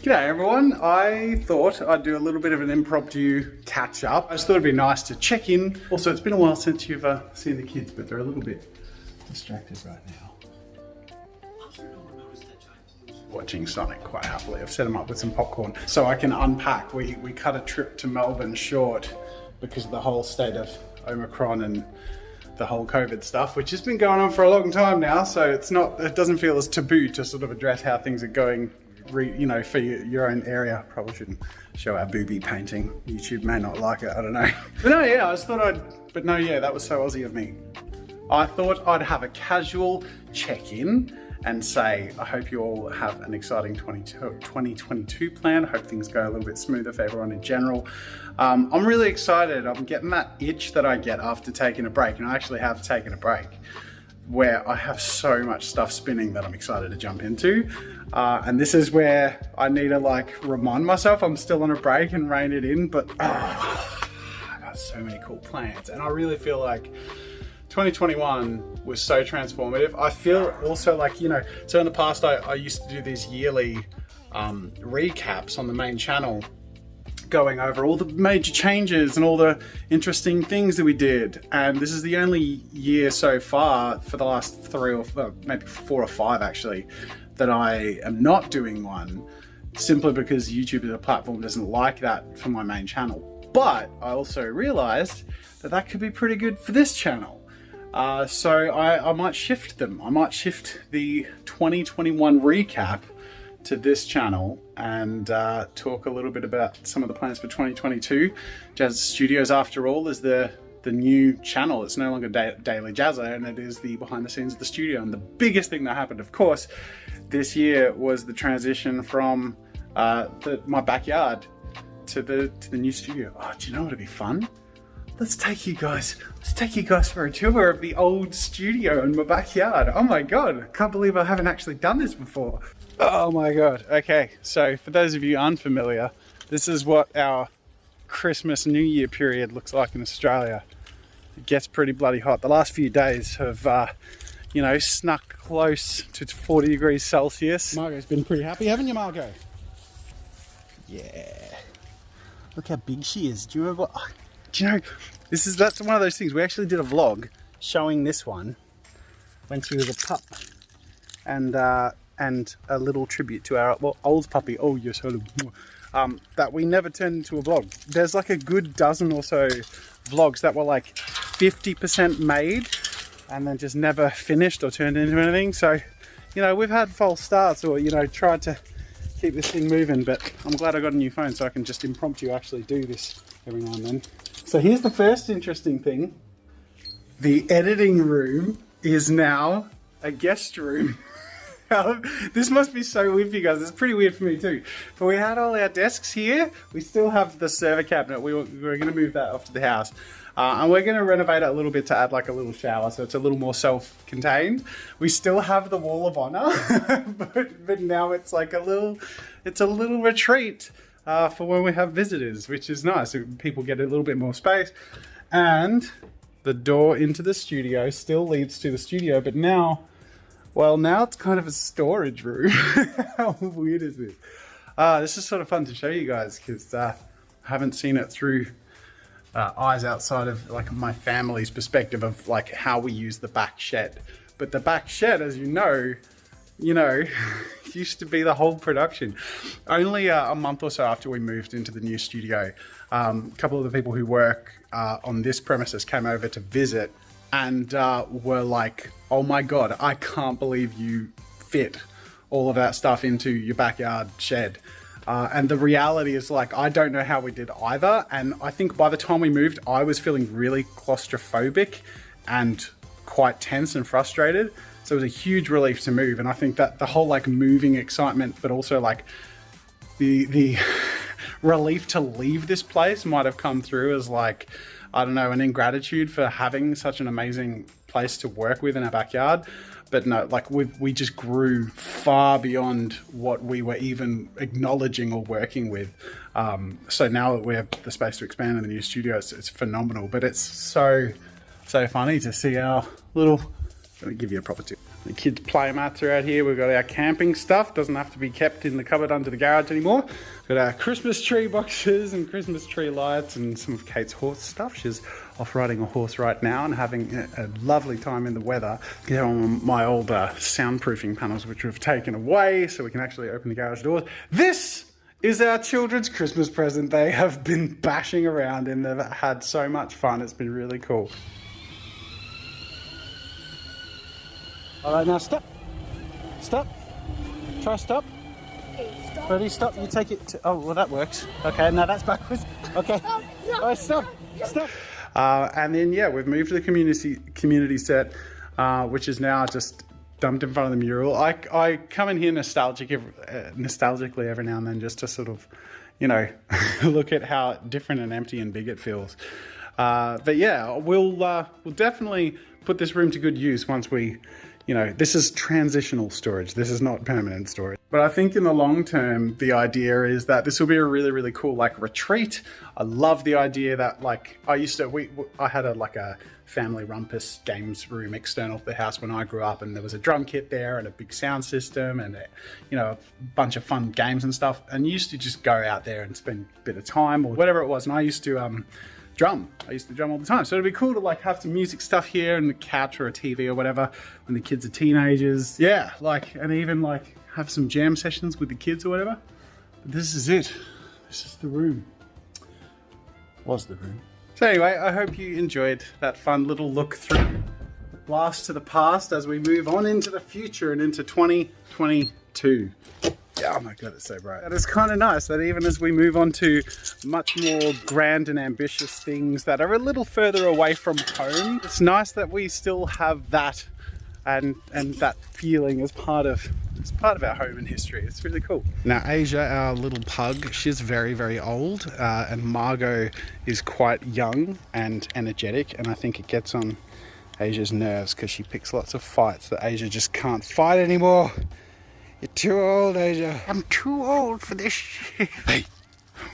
G'day everyone, I thought I'd do a little bit of an impromptu catch up. I just thought it'd be nice to check in. Also, it's been a while since you've seen the kids, but they're a little bit distracted right now. Watching Sonic quite happily. I've set them up with some popcorn so I can unpack. We cut a trip to Melbourne short because of the whole state of Omicron and the whole COVID stuff, which has been going on for a long time now, so it doesn't feel as taboo to sort of address how things are going, you know, for your own area. Probably shouldn't show our booby painting. YouTube may not like it, I don't know. But no, yeah, I just thought that was so Aussie of me. I thought I'd have a casual check-in and say, I hope you all have an exciting 2022 plan. I hope things go a little bit smoother for everyone in general. I'm really excited. I'm getting that itch that I get after taking a break, and I actually have taken a break, where I have so much stuff spinning that I'm excited to jump into. And this is where I need to like remind myself I'm still on a break and rein it in, but I got so many cool plans. And I really feel like 2021 was so transformative. I feel also like, you know, so in the past I used to do these yearly recaps on the main channel, going over all the major changes and all the interesting things that we did. And this is the only year so far for the last maybe 4 or 5 actually, that I am not doing one, simply because YouTube as a platform doesn't like that for my main channel. But I also realized that could be pretty good for this channel. So I might shift them. I might shift the 2021 recap to this channel and talk a little bit about some of the plans for 2022. Jazz Studios, after all, is the new channel. It's no longer Daily Jazza, and it is the behind the scenes of the studio. And the biggest thing that happened, of course, this year was the transition from my backyard to the new studio. Oh, do you know what would be fun? Let's take you guys for a tour of the old studio in my backyard. Oh my God, I can't believe I haven't actually done this before. Oh my God. Okay, so for those of you unfamiliar, this is what our Christmas New Year period looks like in Australia. It gets pretty bloody hot. The last few days have, you know, snuck close to 40 degrees Celsius. Margot's been pretty happy, haven't you, Margot? Yeah. Look how big she is. Do you remember? Do you know, that's one of those things. We actually did a vlog showing this one when she was a pup, and a little tribute to our old puppy. Oh yes, hello. That we never turned into a vlog. There's like a good dozen or so vlogs that were like 50% made and then just never finished or turned into anything. So, you know, we've had false starts, or, you know, tried to keep this thing moving, but I'm glad I got a new phone so I can just impromptu actually do this every now and then. So here's the first interesting thing. The editing room is now a guest room. This must be so weird for you guys. It's pretty weird for me too. But we had all our desks here. We still have the server cabinet. We were going to move that off to the house. And we're going to renovate it a little bit to add like a little shower, so it's a little more self-contained. We still have the wall of honor, but now it's like a little retreat for when we have visitors, which is nice. So people get a little bit more space. And the door into the studio still leads to the studio, but now it's kind of a storage room. How weird is this? This is sort of fun to show you guys because I haven't seen it through eyes outside of like my family's perspective of like how we use the back shed. But the back shed, as you know, used to be the whole production. Only a month or so after we moved into the new studio, a couple of the people who work on this premises came over to visit and were like, oh my God, I can't believe you fit all of that stuff into your backyard shed. And the reality is, like, I don't know how we did either. And I think by the time we moved, I was feeling really claustrophobic and quite tense and frustrated. So it was a huge relief to move. And I think that the whole like moving excitement, but also like the relief to leave this place might have come through as like, I don't know, an ingratitude for having such an amazing place to work with in our backyard. But no, like we just grew far beyond what we were even acknowledging or working with. So now that we have the space to expand in the new studio, it's phenomenal. But it's so funny to see our little, let me give you a proper tip. The kids' play mats are out here. We've got our camping stuff. Doesn't have to be kept in the cupboard under the garage anymore. We've got our Christmas tree boxes and Christmas tree lights and some of Kate's horse stuff. She's off riding a horse right now and having a lovely time in the weather. Get on my old soundproofing panels, which we've taken away, so we can actually open the garage doors. This is our children's Christmas present. They have been bashing around and they've had so much fun. It's been really cool. All right, now stop. Stop. Try stop. Okay, stop. Ready, stop. You take it to, oh, well, that works. Okay, now that's backwards. Okay. No, no, All right, stop. no. Stop. And then, yeah, we've moved to the community set, which is now just dumped in front of the mural. I come in here nostalgically every now and then just to sort of, you know, look at how different and empty and big it feels. But yeah, we'll definitely put this room to good use once we, you know, this is transitional storage. This is not permanent storage. But I think in the long term, the idea is that this will be a really, really cool like retreat. I love the idea that like I had a family rumpus games room external to the house when I grew up, and there was a drum kit there and a big sound system and you know, a bunch of fun games and stuff. And you used to just go out there and spend a bit of time or whatever it was. And I used to drum. I used to drum all the time. So it'd be cool to like have some music stuff here and the couch or a TV or whatever when the kids are teenagers. Yeah, like, and even like have some jam sessions with the kids or whatever. But this is it. This is the room. Was the room. So anyway, I hope you enjoyed that fun little look through the blast to the past as we move on into the future and into 2022. Oh my god, it's so bright. And it's kind of nice that even as we move on to much more grand and ambitious things that are a little further away from home, it's nice that we still have that and that feeling as part of our home and history. It's really cool. Now Asia, our little pug, she's very, very old, and Margot is quite young and energetic, and I think it gets on Asia's nerves because she picks lots of fights that Asia just can't fight anymore. You're too old, Asia. I'm too old for this shit. Hey,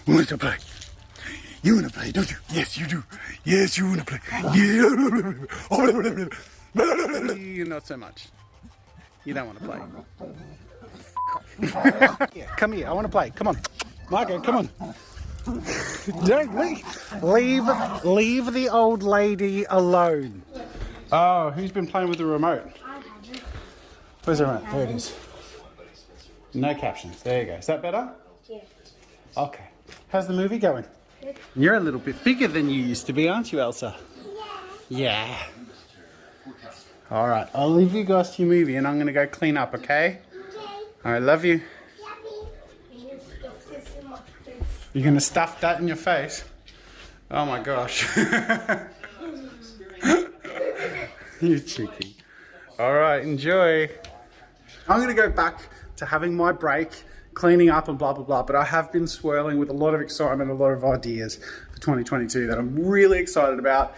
we want to play. You want to play, don't you? Yes, you do. Yes, you want to play. Yeah. Not so much. You don't want to play. Yeah, come here. I want to play. Come on. Marco, come on. Don't leave the old lady alone. Oh, who's been playing with the remote? Where's the remote? There it is. No captions. There you go. Is that better? Yeah. Okay. How's the movie going? Good. You're a little bit bigger than you used to be, aren't you, Elsa? Yeah. All right. I'll leave you guys to your movie and I'm going to go clean up, okay? Okay. All right. Love you. Yummy. You're going to stuff that in your face? Oh my gosh. You cheeky. All right. Enjoy. I'm going to go back to having my break, cleaning up and blah, blah, blah. But I have been swirling with a lot of excitement, a lot of ideas for 2022 that I'm really excited about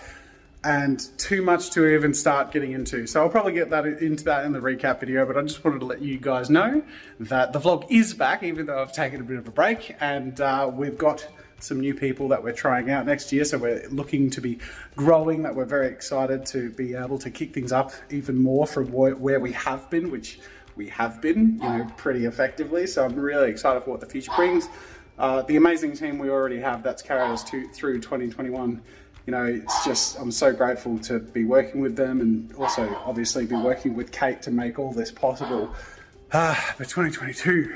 and too much to even start getting into. So I'll probably get into that in the recap video, but I just wanted to let you guys know that the vlog is back, even though I've taken a bit of a break, and we've got some new people that we're trying out next year. So we're looking to be growing, that we're very excited to be able to kick things up even more from where we have been, which we have been, you know, pretty effectively. So I'm really excited for what the future brings. The amazing team we already have that's carried us through 2021. You know, it's just, I'm so grateful to be working with them and also obviously be working with Kate to make all this possible. But 2022,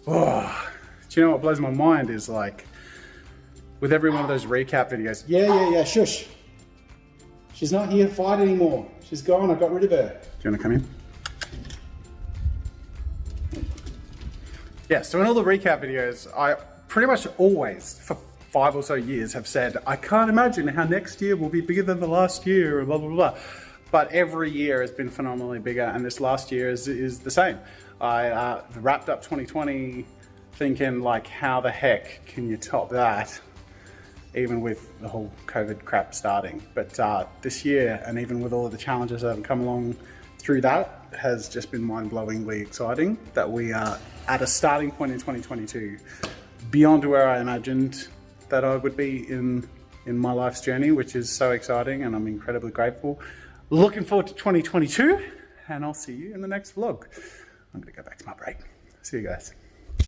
oh, do you know what blows my mind is like, with every one of those recap videos, yeah, shush. She's not here to fight anymore. She's gone, I got rid of her. Do you want to come in? Yeah, so in all the recap videos, I pretty much always, for 5 or so years, have said, I can't imagine how next year will be bigger than the last year, and blah, blah, blah. But every year has been phenomenally bigger, and this last year is the same. I wrapped up 2020 thinking, like, how the heck can you top that, even with the whole COVID crap starting. But this year, and even with all of the challenges that have come along through that, has just been mind-blowingly exciting that we are at a starting point in 2022 beyond where I imagined that I would be in my life's journey, which is so exciting, and I'm incredibly grateful. Looking forward to 2022 and I'll see you in the next vlog. I'm gonna go back to my break. See you guys.